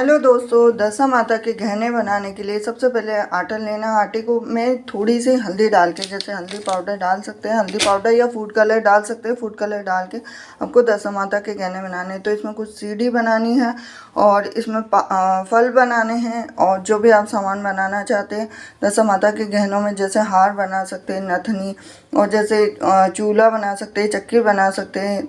Hello दोस्तों, दशा माता के गहने बनाने के लिए सबसे पहले आटा लेना। आटे को में थोड़ी सी हल्दी डाल के, जैसे हल्दी पाउडर डाल सकते हैं, हल्दी पाउडर या फूड कलर डाल सकते हैं। फूड कलर डाल के आपको दशा माता के गहने बनाने हैं। तो इसमें कुछ सीढ़ी बनानी है और इसमें फल बनाने हैं और जो भी आप सामान बनाना चाहते हैं दशा माता के गहनों में, जैसे हार बना सकते हैं, नथनी, और जैसे चूल्हा बना सकते हैं, चक्की बना सकते हैं,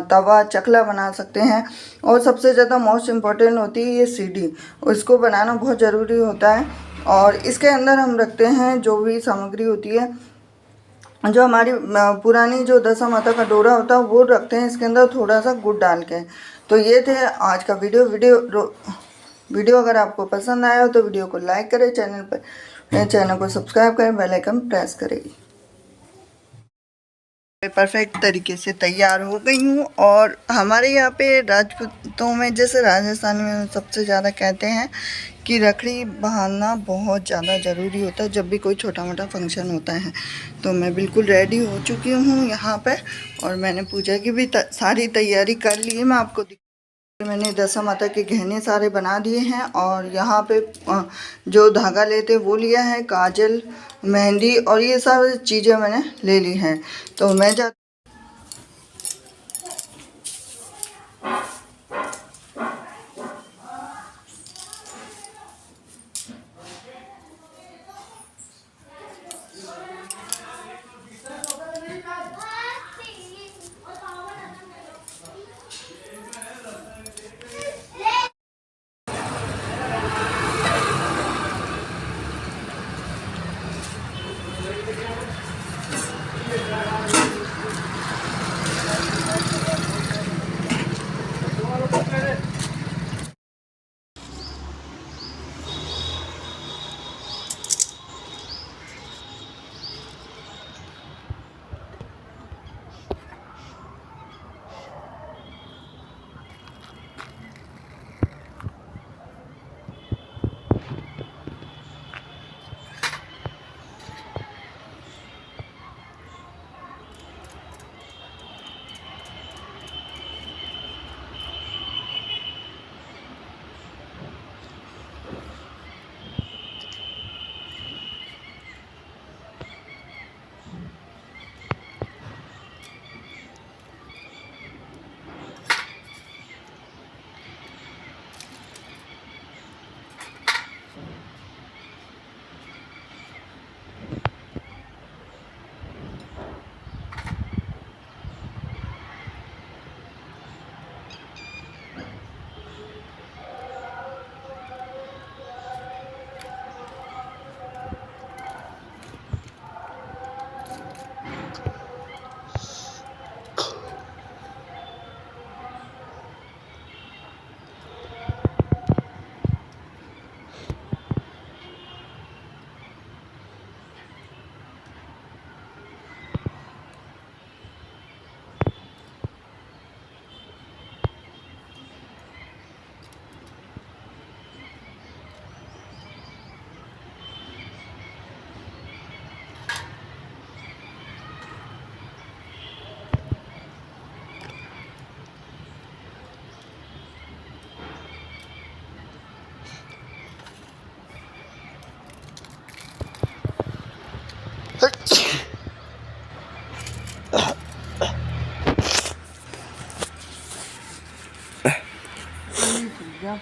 तवा चकला बना सकते हैं। और सबसे ज़्यादा मोस्ट इम्पॉर्टेंट होती है ये सीढ़ी, इसको बनाना बहुत ज़रूरी होता है। और इसके अंदर हम रखते हैं जो भी सामग्री होती है, जो हमारी पुरानी जो दशा माता का डोरा होता है वो रखते हैं इसके अंदर, थोड़ा सा गुड़ डाल के। तो ये थे आज का वीडियो अगर आपको पसंद आया हो तो वीडियो को लाइक करें, चैनल को सब्सक्राइब करें, बेल आइकन प्रेस करें। परफेक्ट तरीके से तैयार हो गई हूँ। और हमारे यहाँ पे राजपूतों में, जैसे राजस्थान में सबसे ज़्यादा कहते हैं कि रखड़ी बांधना बहुत ज़्यादा ज़रूरी होता है जब भी कोई छोटा मोटा फंक्शन होता है। तो मैं बिल्कुल रेडी हो चुकी हूँ यहाँ पे, और मैंने पूजा की भी सारी तैयारी कर ली है। मैं आपको मैंने दशा माता के गहने सारे बना दिए हैं। और यहाँ पे जो धागा लेते वो लिया है, काजल, मेहंदी और ये सारी चीज़ें मैंने ले ली हैं। तो मैं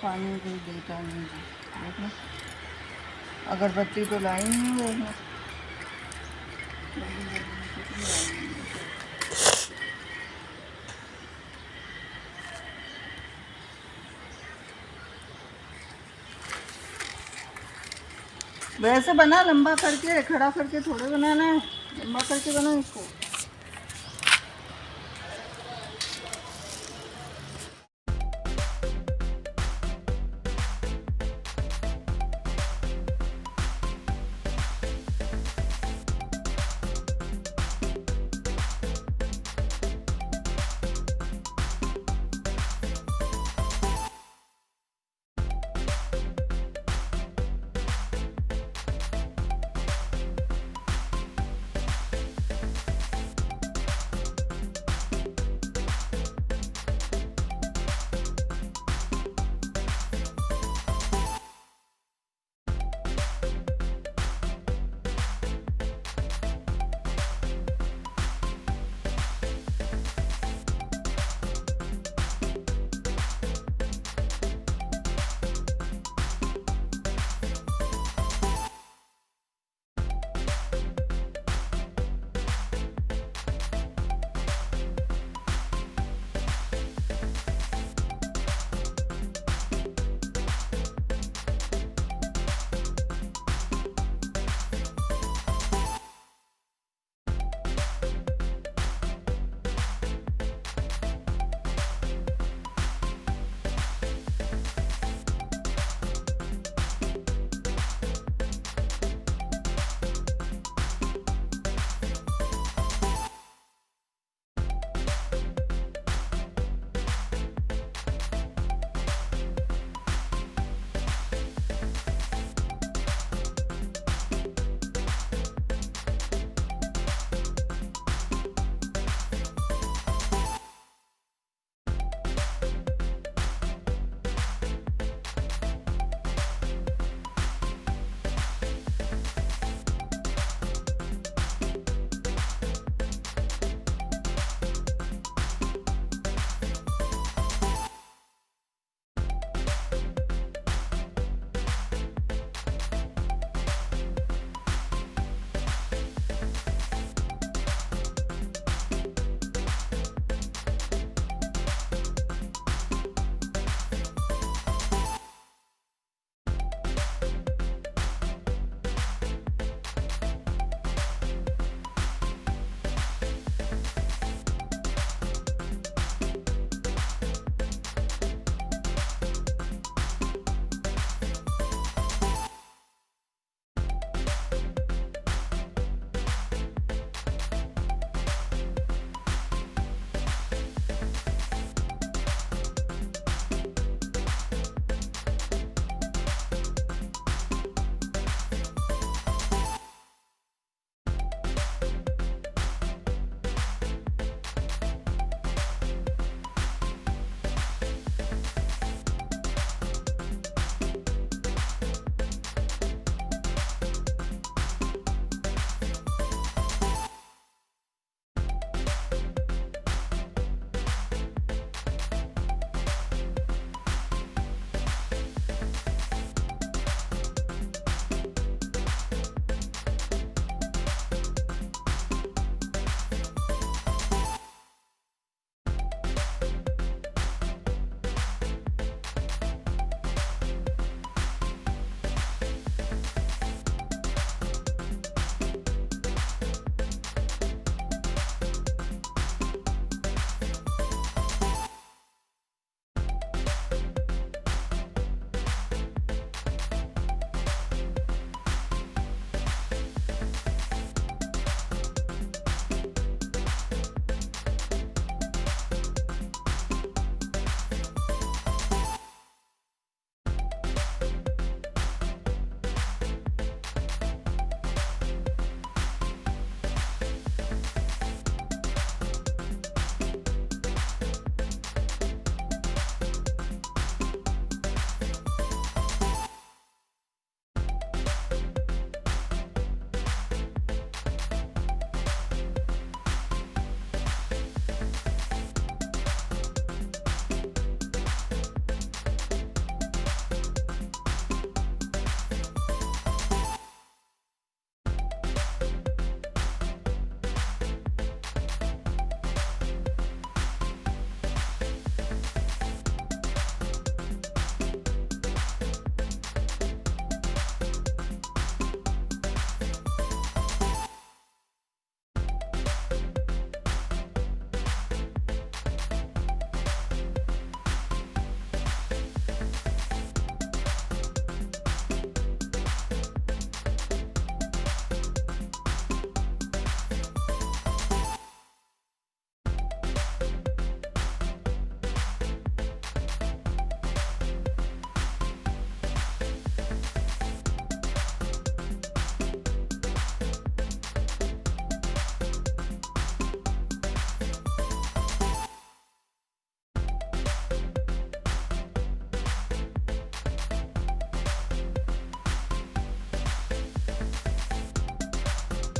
पानी कोई देता नहीं, देखना अगरबत्ती तो लाई नहीं, देखना वैसे बना, लंबा करके, खड़ा करके थोड़े बनाना है, लंबा करके बना इसको।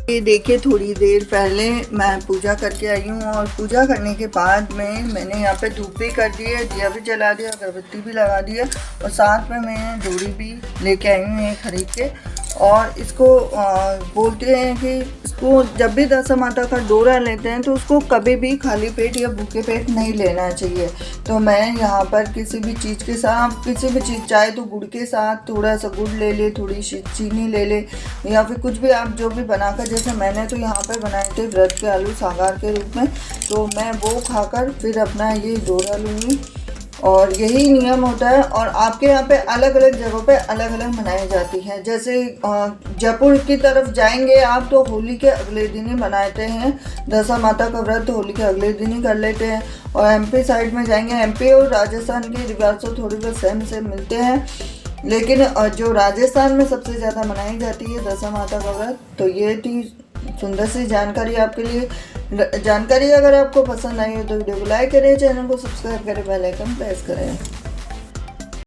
ये देखिए थोड़ी देर पहले मैं पूजा करके आई हूँ और पूजा करने के बाद में मैंने यहाँ पे धूप भी कर दी है, दिया भी जला दिया, अगरबत्ती भी लगा दिया और साथ में मैं डोरी भी लेके आई हूँ ये खरीद के। और इसको बोलते हैं कि इसको जब भी दशा माता का डोरा लेते हैं तो उसको कभी भी खाली पेट या भूखे पेट नहीं लेना चाहिए। तो मैं यहाँ पर किसी भी चीज़ के साथ, किसी भी चीज़ चाहे तो गुड़ के साथ थोड़ा सा गुड़ ले ले, थोड़ी सी चीनी ले ले या फिर कुछ भी आप जो भी बनाकर, जैसे मैंने तो यहाँ पर बनाए थे व्रत के आलू सागार के रूप में, तो मैं वो खाकर फिर अपना ये डोरा लूँगी। और यही नियम होता है। और आपके यहाँ पे अलग अलग जगहों पे अलग अलग मनाई जाती है। जैसे जयपुर की तरफ जाएंगे आप तो होली के अगले दिन ही मनाते हैं दशा माता का व्रत, होली के अगले दिन ही कर लेते हैं। और एमपी साइड में जाएंगे, एमपी और राजस्थान के रिवाज तो थोड़ी बहुत सेम से मिलते हैं, लेकिन जो राजस्थान में सबसे ज़्यादा मनाई जाती है दशा माता का व्रत। तो ये थी सुंदर सी जानकारी आपके लिए। जानकारी अगर आपको पसंद आई हो तो वीडियो को लाइक करें, चैनल को सब्सक्राइब करें, बेल आइकन प्रेस करें।